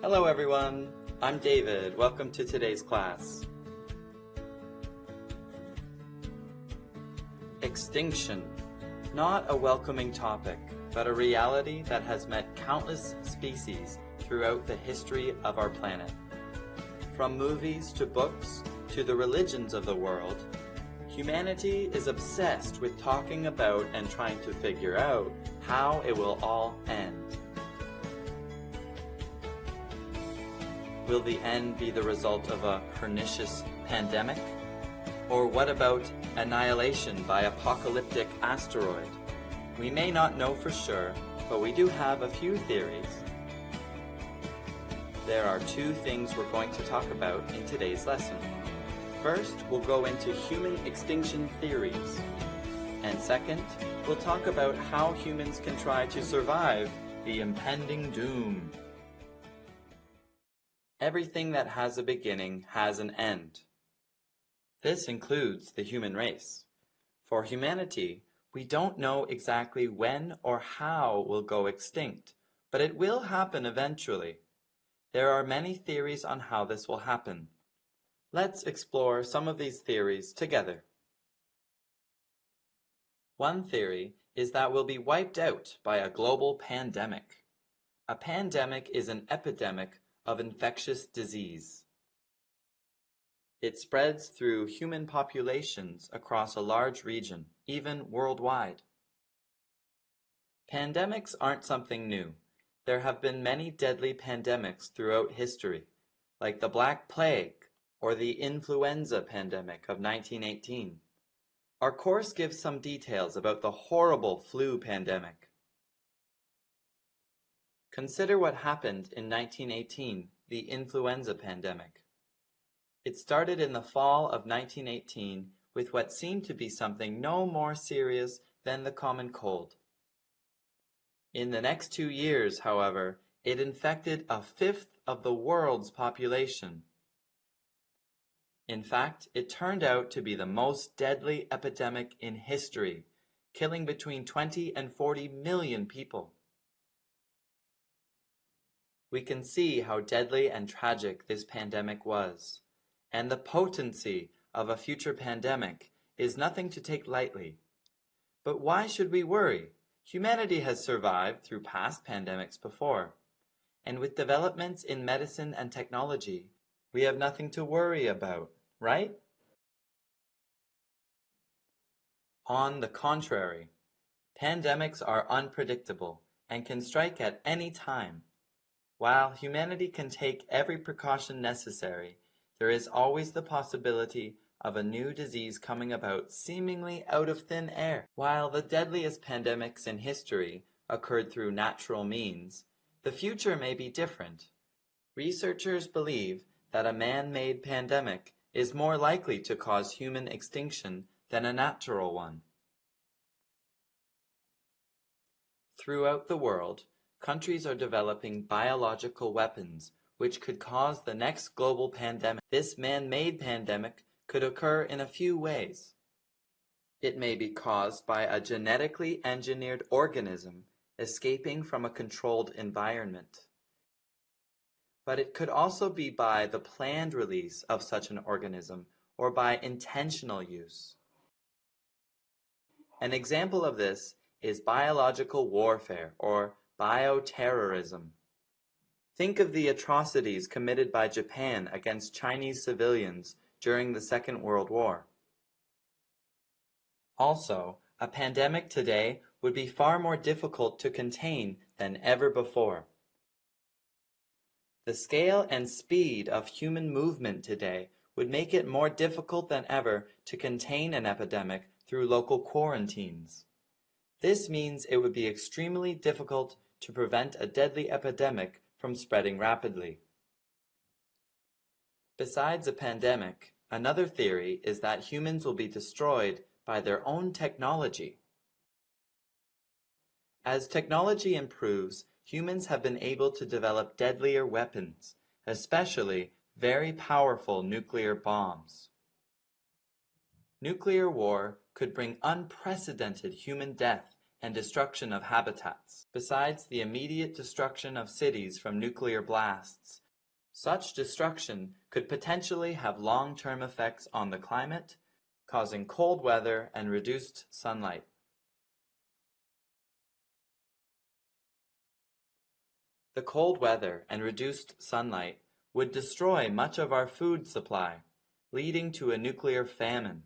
Hello everyone, I'm David. Welcome to today's class. Extinction. Not a welcoming topic, but a reality that has met countless species throughout the history of our planet. From movies to books to the religions of the world, humanity is obsessed with talking about and trying to figure out how it will all end. Will the end be the result of a pernicious pandemic? Or what about annihilation by apocalyptic asteroid? We may not know for sure, but we do have a few theories. There are two things we're going to talk about in today's lesson. First, we'll go into human extinction theories. And second, we'll talk about how humans can try to survive the impending doom. Everything that has a beginning has an end. This includes the human race. For humanity, we don't know exactly when or how we'll go extinct, but it will happen eventually. There are many theories on how this will happen. Let's explore some of these theories together. One theory is that we'll be wiped out by a global pandemic. A pandemic is an epidemic of infectious disease. It spreads through human populations across a large region, even worldwide. Pandemics aren't something new. There have been many deadly pandemics throughout history, like the Black Plague or the influenza pandemic of 1918. Our course gives some details about the horrible flu pandemic. Consider what happened in 1918, the influenza pandemic. It started in the fall of 1918 with what seemed to be something no more serious than the common cold. In the next 2 years, however, it infected a fifth of the world's population. In fact, it turned out to be the most deadly epidemic in history, killing between 20 and 40 million people. We can see how deadly and tragic this pandemic was, and the potency of a future pandemic is nothing to take lightly. But why should we worry? Humanity has survived through past pandemics before, and with developments in medicine and technology, we have nothing to worry about, right? On the contrary, pandemics are unpredictable and can strike at any time. While humanity can take every precaution necessary, there is always the possibility of a new disease coming about seemingly out of thin air. While the deadliest pandemics in history occurred through natural means, the future may be different. Researchers believe that a man-made pandemic is more likely to cause human extinction than a natural one. Throughout the world, countries are developing biological weapons which could cause the next global pandemic. This man-made pandemic could occur in a few ways. It may be caused by a genetically engineered organism escaping from a controlled environment. But it could also be by the planned release of such an organism or by intentional use. An example of this is biological warfare or bioterrorism. Think of the atrocities committed by Japan against Chinese civilians during the Second World War. Also, a pandemic today would be far more difficult to contain than ever before. The scale and speed of human movement today would make it more difficult than ever to contain an epidemic through local quarantines. This means it would be extremely difficult to prevent a deadly epidemic from spreading rapidly. Besides a pandemic, another theory is that humans will be destroyed by their own technology. As technology improves, humans have been able to develop deadlier weapons, especially very powerful nuclear bombs. Nuclear war could bring unprecedented human death and destruction of habitats. Besides the immediate destruction of cities from nuclear blasts, such destruction could potentially have long-term effects on the climate, causing cold weather and reduced sunlight. The cold weather and reduced sunlight would destroy much of our food supply, leading to a nuclear famine.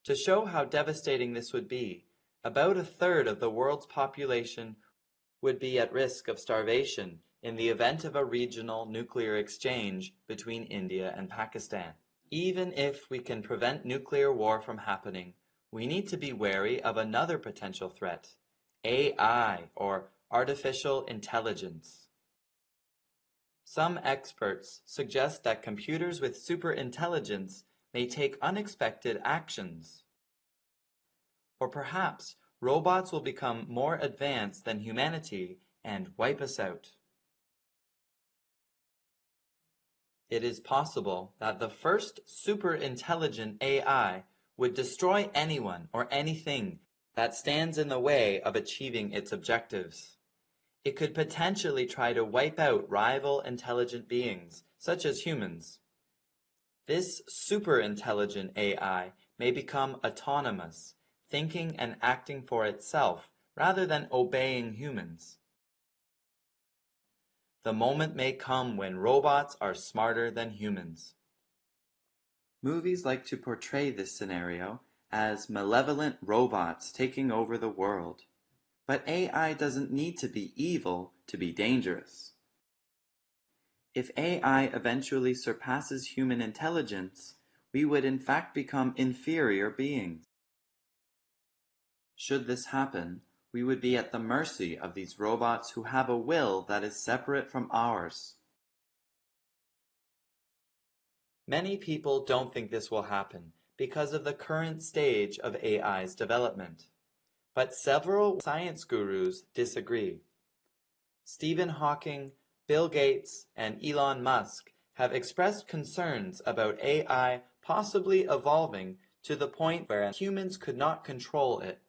To show how devastating this would be, about a third of the world's population would be at risk of starvation in the event of a regional nuclear exchange between India and Pakistan. Even if we can prevent nuclear war from happening, we need to be wary of another potential threat, AI, or artificial intelligence. Some experts suggest that computers with superintelligence may take unexpected actions. Or perhaps robots will become more advanced than humanity and wipe us out. It is possible that the first super-intelligent AI would destroy anyone or anything that stands in the way of achieving its objectives. It could potentially try to wipe out rival intelligent beings, such as humans. This super-intelligent AI may become autonomous, thinking and acting for itself rather than obeying humans. The moment may come when robots are smarter than humans. Movies like to portray this scenario as malevolent robots taking over the world. But AI doesn't need to be evil to be dangerous. If AI eventually surpasses human intelligence, we would in fact become inferior beings. Should this happen, we would be at the mercy of these robots who have a will that is separate from ours. Many people don't think this will happen because of the current stage of AI's development. But several science gurus disagree. Stephen Hawking, Bill Gates, and Elon Musk have expressed concerns about AI possibly evolving to the point where humans could not control it.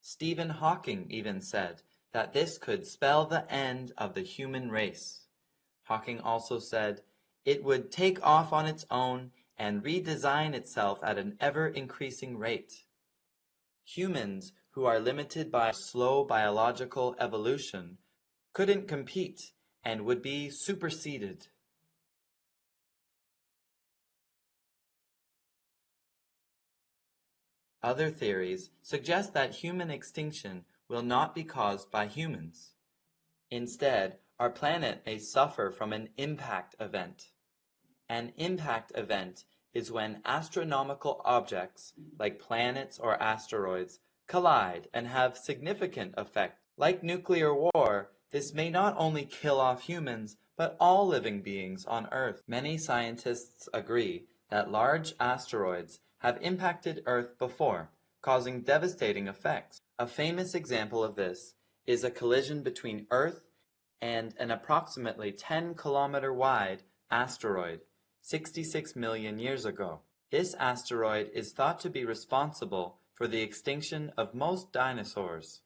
Stephen Hawking even said that this could spell the end of the human race. Hawking also said it would take off on its own and redesign itself at an ever-increasing rate. Humans, who are limited by slow biological evolution, couldn't compete and would be superseded. Other theories suggest that human extinction will not be caused by humans. Instead, our planet may suffer from an impact event. An impact event is when astronomical objects, like planets or asteroids, collide and have significant effects. Like nuclear war, this may not only kill off humans, but all living beings on Earth. Many scientists agree that large asteroids have impacted Earth before, causing devastating effects. A famous example of this is a collision between Earth and an approximately 10-kilometer wide asteroid 66 million years ago. This asteroid is thought to be responsible for the extinction of most dinosaurs.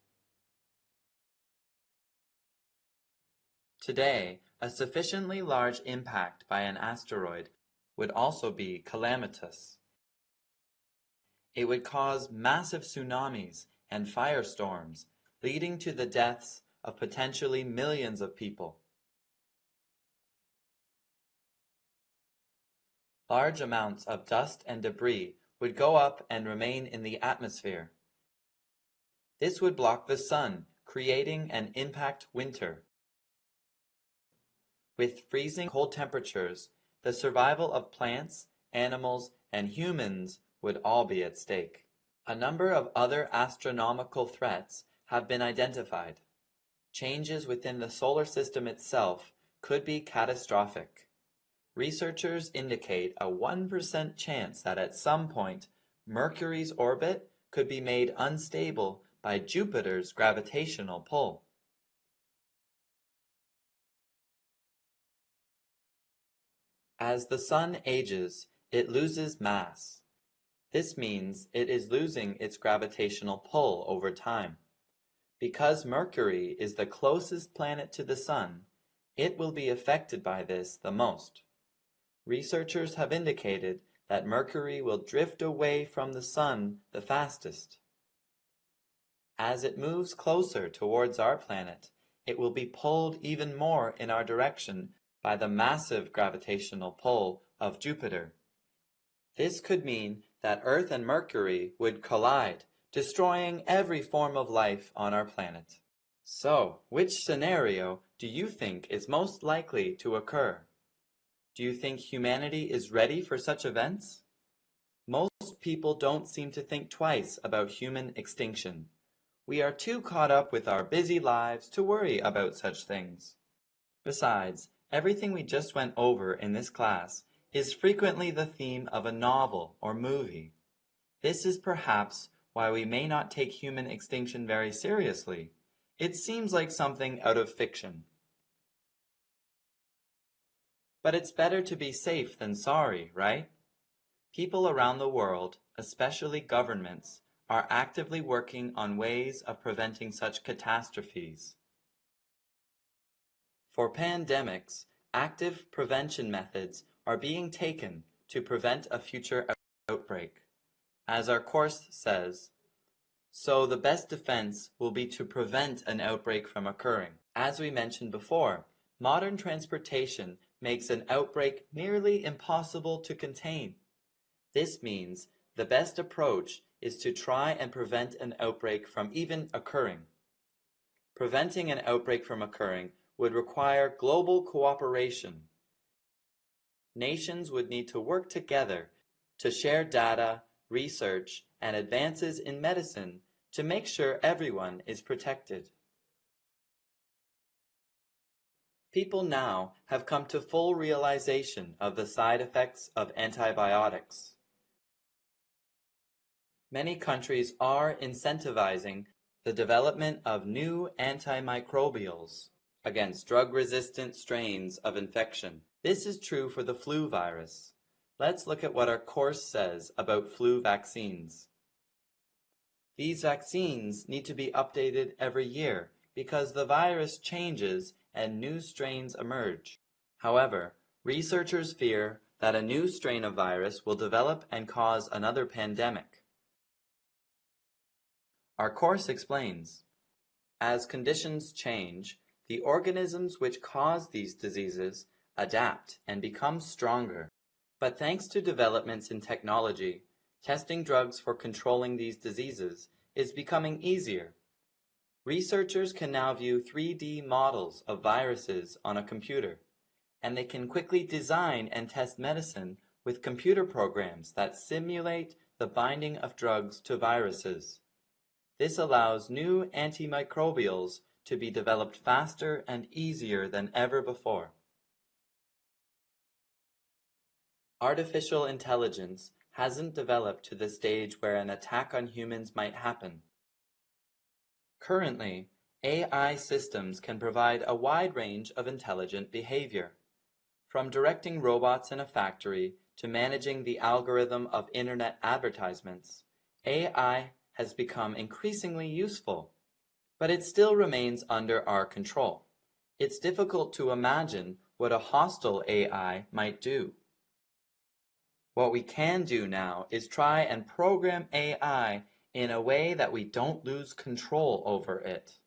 Today, a sufficiently large impact by an asteroid would also be calamitous. It would cause massive tsunamis and firestorms, leading to the deaths of potentially millions of people. Large amounts of dust and debris would go up and remain in the atmosphere. This would block the sun, creating an impact winter. With freezing cold temperatures, the survival of plants, animals, and humans would all be at stake. A number of other astronomical threats have been identified. Changes within the solar system itself could be catastrophic. Researchers indicate a 1% chance that at some point Mercury's orbit could be made unstable by Jupiter's gravitational pull. As the sun ages, it loses mass. This means it is losing its gravitational pull over time. Because Mercury is the closest planet to the Sun, it will be affected by this the most. Researchers have indicated that Mercury will drift away from the Sun the fastest. As it moves closer towards our planet, it will be pulled even more in our direction by the massive gravitational pull of Jupiter. This could mean that Earth and Mercury would collide, destroying every form of life on our planet. So, which scenario do you think is most likely to occur? Do you think humanity is ready for such events? Most people don't seem to think twice about human extinction. We are too caught up with our busy lives to worry about such things. Besides, everything we just went over in this class is frequently the theme of a novel or movie. This is perhaps why we may not take human extinction very seriously. It seems like something out of fiction. But it's better to be safe than sorry, right? People around the world, especially governments, are actively working on ways of preventing such catastrophes. For pandemics, active prevention methods are being taken to prevent a future outbreak. As our course says, so the best defense will be to prevent an outbreak from occurring. As we mentioned before, modern transportation makes an outbreak nearly impossible to contain. This means the best approach is to try and prevent an outbreak from even occurring. Preventing an outbreak from occurring would require global cooperation. Nations would need to work together to share data, research, and advances in medicine to make sure everyone is protected. People now have come to full realization of the side effects of antibiotics. Many countries are incentivizing the development of new antimicrobials against drug-resistant strains of infection. This is true for the flu virus. Let's look at what our course says about flu vaccines. These vaccines need to be updated every year because the virus changes and new strains emerge. However, researchers fear that a new strain of virus will develop and cause another pandemic. Our course explains, as conditions change, the organisms which cause these diseases adapt and become stronger. But thanks to developments in technology, testing drugs for controlling these diseases is becoming easier. Researchers can now view 3D models of viruses on a computer, and they can quickly design and test medicine with computer programs that simulate the binding of drugs to viruses. This allows new antimicrobials to be developed faster and easier than ever before. Artificial intelligence hasn't developed to the stage where an attack on humans might happen. Currently, AI systems can provide a wide range of intelligent behavior, from directing robots in a factory to managing the algorithm of internet advertisements. AI has become increasingly useful, but it still remains under our control. It's difficult to imagine what a hostile AI might do. What we can do now is try and program AI in a way that we don't lose control over it.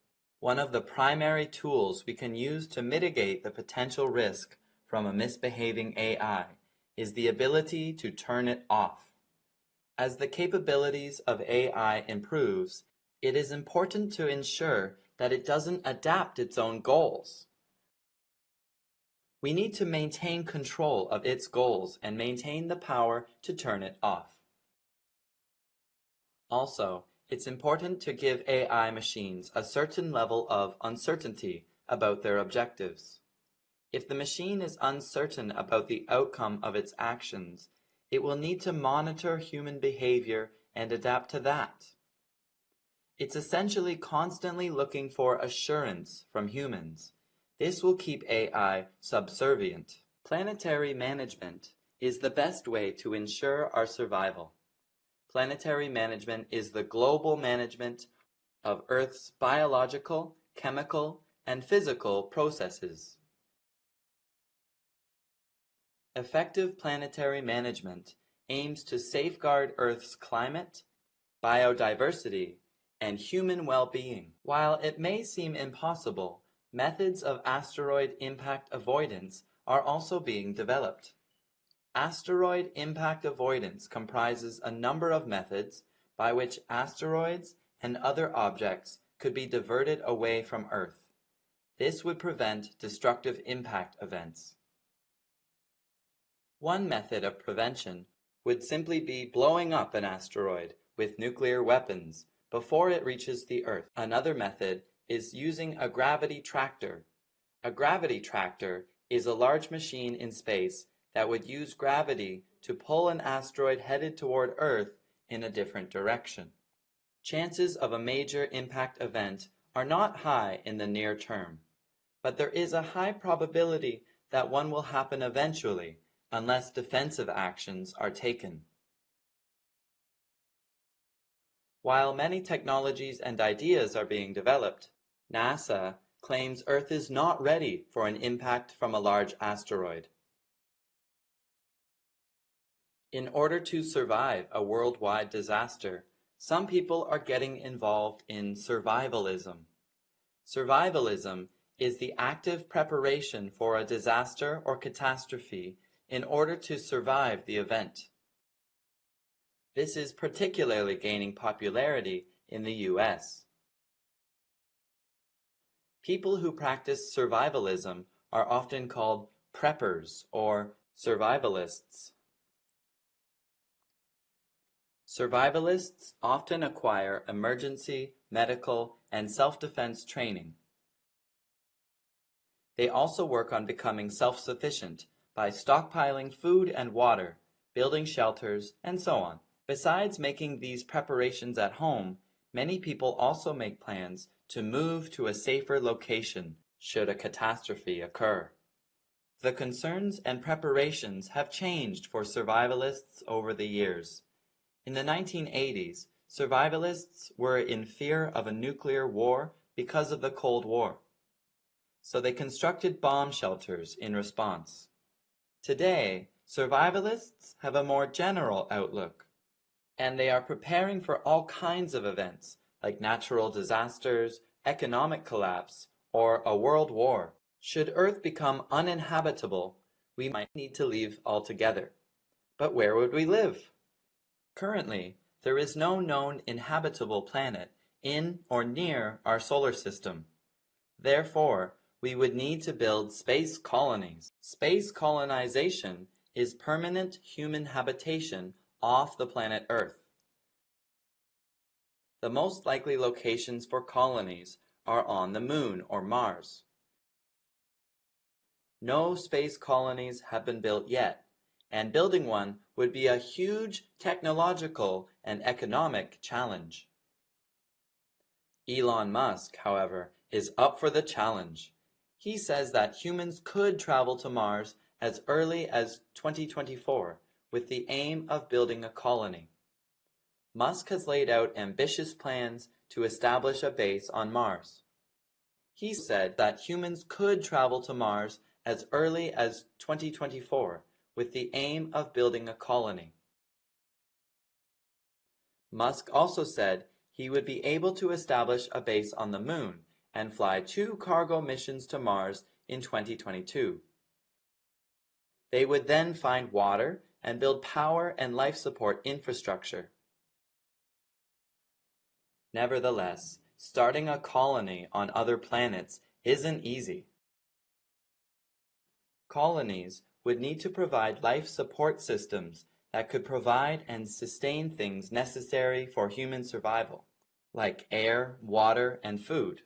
One of the primary tools we can use to mitigate the potential risk from a misbehaving AI is the ability to turn it off. As the capabilities of AI improves, it is important to ensure that it doesn't adapt its own goals. We need to maintain control of its goals and maintain the power to turn it off. Also, it's important to give AI machines a certain level of uncertainty about their objectives. If the machine is uncertain about the outcome of its actions, it will need to monitor human behavior and adapt to that. It's essentially constantly looking for assurance from humans. This will keep AI subservient. Planetary management is the best way to ensure our survival. Planetary management is the global management of Earth's biological, chemical, and physical processes. Effective planetary management aims to safeguard Earth's climate, biodiversity, and human well-being. While it may seem impossible, methods of asteroid impact avoidance are also being developed. Asteroid impact avoidance comprises a number of methods by which asteroids and other objects could be diverted away from Earth. This would prevent destructive impact events. One method of prevention would simply be blowing up an asteroid with nuclear weapons before it reaches the Earth. Another method is using a gravity tractor. A gravity tractor is a large machine in space that would use gravity to pull an asteroid headed toward Earth in a different direction. Chances of a major impact event are not high in the near term, but there is a high probability that one will happen eventually unless defensive actions are taken. While many technologies and ideas are being developed, NASA claims Earth is not ready for an impact from a large asteroid. In order to survive a worldwide disaster, some people are getting involved in survivalism. Survivalism is the active preparation for a disaster or catastrophe in order to survive the event. This is particularly gaining popularity in the US. People who practice survivalism are often called preppers or survivalists. Survivalists often acquire emergency, medical, and self-defense training. They also work on becoming self-sufficient by stockpiling food and water, building shelters, and so on. Besides making these preparations at home, many people also make plans to move to a safer location should a catastrophe occur. The concerns and preparations have changed for survivalists over the years. In the 1980s, survivalists were in fear of a nuclear war because of the Cold War. So they constructed bomb shelters in response. Today, survivalists have a more general outlook, and they are preparing for all kinds of events like natural disasters, economic collapse, or a world war. Should Earth become uninhabitable, we might need to leave altogether. But where would we live? Currently, there is no known inhabitable planet in or near our solar system. Therefore, we would need to build space colonies. Space colonization is permanent human habitation off the planet Earth. The most likely locations for colonies are on the Moon or Mars. No space colonies have been built yet, and building one would be a huge technological and economic challenge. Elon Musk, however, is up for the challenge. He says that humans could travel to Mars as early as 2024 with the aim of building a colony. Musk has laid out ambitious plans to establish a base on Mars. He said that humans could travel to Mars as early as 2024 with the aim of building a colony. Musk also said he would be able to establish a base on the Moon and fly 2 cargo missions to Mars in 2022. They would then find water and build power and life support infrastructure. Nevertheless, starting a colony on other planets isn't easy. Colonies would need to provide life support systems that could provide and sustain things necessary for human survival, like air, water, and food.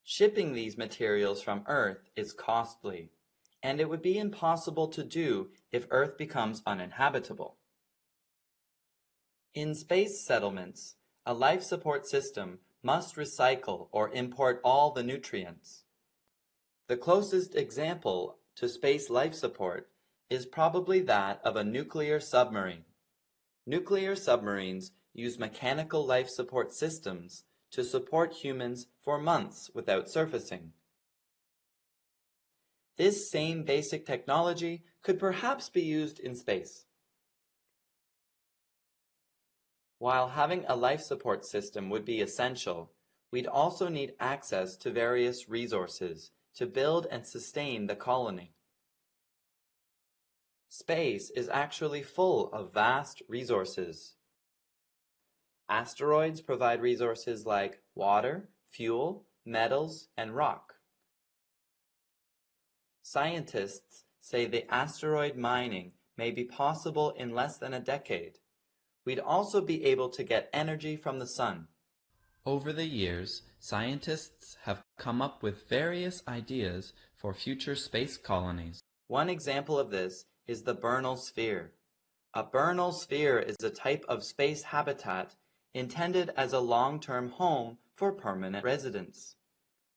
Shipping these materials from Earth is costly, and it would be impossible to do if Earth becomes uninhabitable. In space settlements, a life support system must recycle or import all the nutrients. The closest example to space life support is probably that of a nuclear submarine. Nuclear submarines use mechanical life support systems to support humans for months without surfacing. This same basic technology could perhaps be used in space. While having a life support system would be essential, we'd also need access to various resources to build and sustain the colony. Space is actually full of vast resources. Asteroids provide resources like water, fuel, metals, and rock. Scientists say the asteroid mining may be possible in less than a decade. We'd also be able to get energy from the sun. Over the years, scientists have come up with various ideas for future space colonies. One example of this is the Bernal sphere. A Bernal sphere is a type of space habitat intended as a long-term home for permanent residents.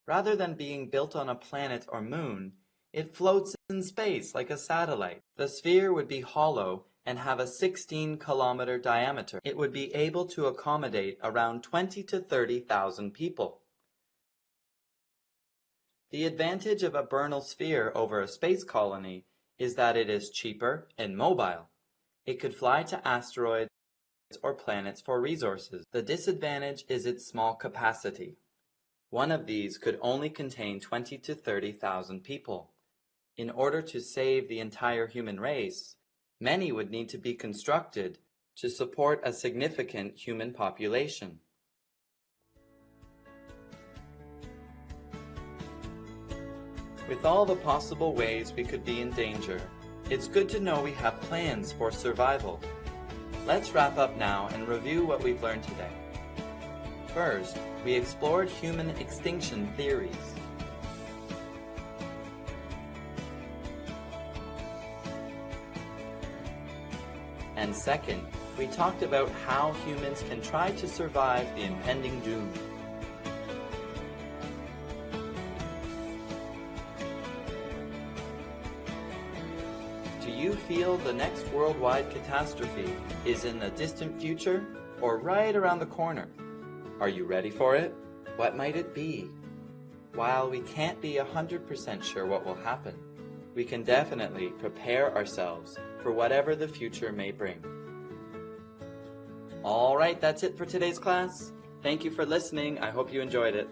Rather than being built on a planet or moon, it floats in space like a satellite. The sphere would be hollow and have a 16-kilometer diameter. It would be able to accommodate around 20 to 30,000 people. The advantage of a Bernal sphere over a space colony is that it is cheaper and mobile. It could fly to asteroids or planets for resources. The disadvantage is its small capacity. One of these could only contain 20 to 30,000 people. In order to save the entire human race, many would need to be constructed to support a significant human population. With all the possible ways we could be in danger, it's good to know we have plans for survival. Let's wrap up now and review what we've learned today. First, we explored human extinction theories. And second, we talked about how humans can try to survive the impending doom. Do you feel the next worldwide catastrophe is in the distant future or right around the corner? Are you ready for it? What might it be? While we can't be 100% sure what will happen, we can definitely prepare ourselves for whatever the future may bring. All right, that's it for today's class. Thank you for listening. I hope you enjoyed it.